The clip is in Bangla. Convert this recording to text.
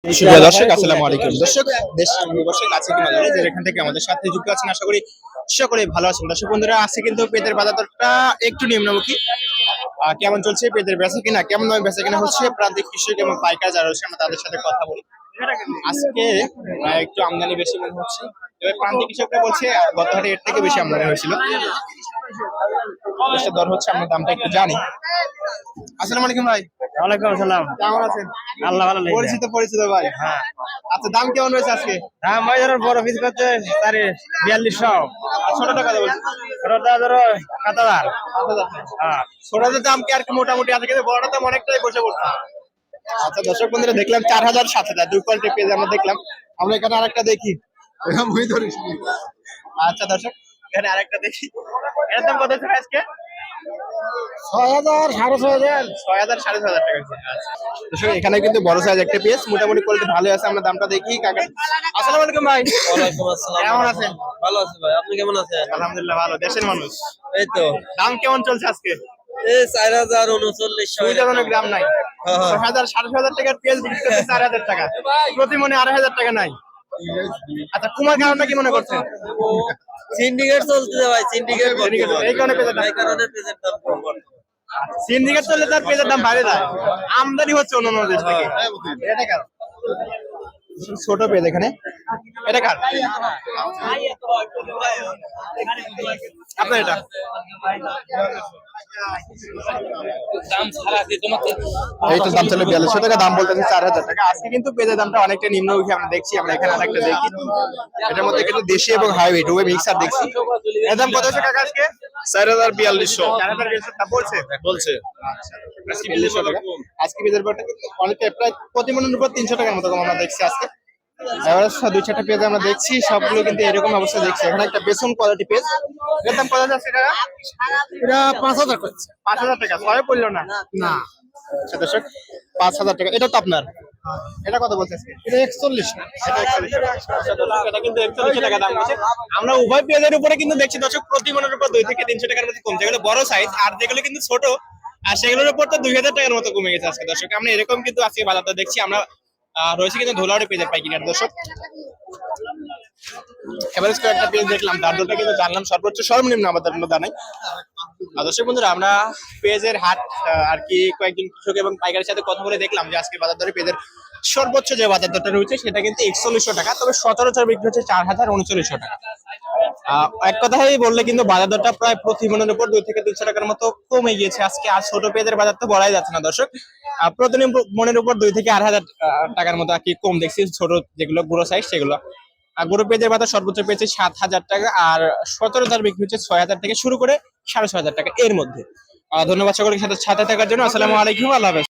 সুপ্রিয় দর্শক, আসসালামু আলাইকুম। দর্শক, দেশ এবং প্রবাসের কাছে কি বাজারে যে এখান থেকে আমাদের সাথে যুক্ত আছেন, আশা করি সকলে ভালো আছেন। দর্শক বন্ধুরা, আজকে কিন্তু পেঁয়াজের বাজার দরটা একটু নিম্নমুখী। কেমন চলছে পেঁয়াজের বেচা কিনা, কেমন ভাবে বেচা কিনা হচ্ছে, প্রান্তিক কৃষক এবং পাইকার যারা রয়েছে আমরা তাদের সাথে কথা বলি। আজকে একটু আমদানি বেশি মনে হচ্ছে, তবে প্রান্তিক কৃষকরা বলছে গত হাটে এর থেকে বেশি আমদানি হয়েছিল। দর হচ্ছে, আমরা দামটা একটু জানি। আসসালামু আলাইকুম ভাই। ওয়ালাইকুম আসসালাম। কেমন আছেন? আল্লাহ ভালো লাগছে। পরিচিত ভাই। হ্যাঁ, আচ্ছা, দাম কেমন রয়েছে আজকে? দাম ভাই ধরো বড় পিস করতে 4200, আর ছোটটা কথা বলছি। ছোটটা ধরো 7000। হ্যাঁ, ছোটদের দাম কি আর কি মোটামুটি আছে, কিন্তু বড়টার দাম অনেকটাই বসে পড়ছে। আচ্ছা দর্শক বন্ধুরা, দেখলাম 4000 7000 দুই কোয়ালিটির পেজ আমরা দেখলাম। আমরা এখানে আরেকটা দেখি। আচ্ছা দর্শক, এখানে আরেকটা দেখি। এর দাম কত ছিল আজকে? 6000, 6500। 6000 6500 টাকা। দর্শক, এখানে কিন্তু বড় সাইজ একটা পিস, মোটামুটি কোয়ালিটি ভালো আছে। আমরা দামটা দেখি। কাকা, আসসালামু আলাইকুম ভাই। ওয়ালাইকুম আসসালাম। কেমন আছেন? ভালো আছি ভাই, আপনি কেমন আছেন? আলহামদুলিল্লাহ ভালো। দেশের মানুষ। এই তো দাম কেমন চলছে আজকে? এই 4039। সুবিধাজনক দাম নাই। 6000 6500 টাকার পেঁয়াজ বিক্রি করতে 4000 টাকা, প্রতি মনে 2500 টাকা নাই। আচ্ছা, কুমার কারণটা কি মনে করছেন? সিন্ডিকেট চলছে ভাই, সিন্ডিকেট এই কারণে পেঁয়াজের দাম। এই কারণে পেঁয়াজের দাম কম পড়ে। সিন্ডিকেট চললে তার পেঁয়াজের দাম বাইরে যায়, আমদানি হচ্ছে অন্য অন্য দেশ থেকে। এটা কার? ছোট পেঁয়াজ এখানে, এটা কার? আপনার এটা? এই তো দাম চলে 4200 টাকা, দাম বলতেছে 4000 টাকা। আজকে কিন্তু পেঁয়াজের দামটা অনেকটা নিম্নমুখী আমরা দেখছি। আমরা এখানে আরেকটা দেখি, এটার মধ্যে কিন্তু দেশি এবং হাইব্রিড উভয় মিক্সার দেখছি। এর দাম কত আছে কাকা আজকে? 4200 4200 টাকা বলছে। বলছে। আজকে 4200 টাকা। আজকে পেঁয়াজের বাজারটা অনেকটা প্রায় প্রতি মনের উপর 300 টাকার মতো কম আমরা দেখছি আজকে। এবার দুই চারটা পেঁয়াজ আমরা দেখছি, সবগুলো কিন্তু এরকম অবস্থা দেখছি। এখানে একটা বেসন কোয়ালিটি পেঁয়াজ, এর দাম কত আছে টাকা? এটা 5000 করছে। 5000 টাকা। ছয় পড়লো না। না, আচ্ছা দর্শক, 5000 টাকা। এটা তো আপনার, এটা কত বলছে আজকে? এটা 41 না। এটা 41 টাকা। আচ্ছা দর্শক, এটা কিন্তু 41 টাকা দাম আছে। আমরা উভয় পেঁয়াজের উপরে কিন্তু দেখছি দর্শক, প্রতি মনের উপর 2 থেকে 300 টাকার মতো কম। যেগুলো বড় সাইজ আর যেগুলো কিন্তু ছোট, আর সেগুলোর উপর তো 2000 টাকার মতো কমে গেছে আজকে। দর্শক, আমরা এরকম কিন্তু আজকে বাজারটা দেখছি। আমরা রয়েছে কিন্তু ধোলাউড়ি পেঁয়াজের পাইকারি হাট। দর্শক, এভারেজ করে একটা পেঁয়াজ দেখলাম, দাম দরটা কিন্তু জানলাম, সর্বোচ্চ সর্বনিম্ন আমাদের কোনো দাম নাই। দর্শক বন্ধুরা, আমরা পেঁয়াজের হাট আর কি কয়েকজন কৃষক এবং পাইকারের সাথে কথা বলে দেখলাম যে আজকে বাজার দরে পেঁয়াজের সর্বোচ্চ যে বাজার দরটা রয়েছে সেটা কিন্তু 4100 টাকা, তবে সচরাচর বিক্রি হচ্ছে 4039 টাকা। এক কথাই বললে কিন্তু বাজার দরটা প্রায় প্রতি মনের উপর 2 থেকে 300 টাকার মতো কমে গিয়েছে আজকে। আর ছোট পেঁয়াজের বাজার তো বলাই যাচ্ছে না দর্শক, প্রতি মনের উপর 2 থেকে 8000 টাকার মতো আর কি কম দেখছি। ছোট যেগুলো গুঁড়ো সাইজ সেগুলো, আর গুঁড়ো পেঁয়াজের বাজার সর্বোচ্চ পেয়েছে 7000 টাকা, আর সচরাচর বিক্রি হচ্ছে 6000 থেকে শুরু করে 6500 টাকা এর মধ্যে। ধন্যবাদ সকলকে সাথে থাকার জন্য। আসসালামু আলাইকুম, আল্লাহ হাফেজ।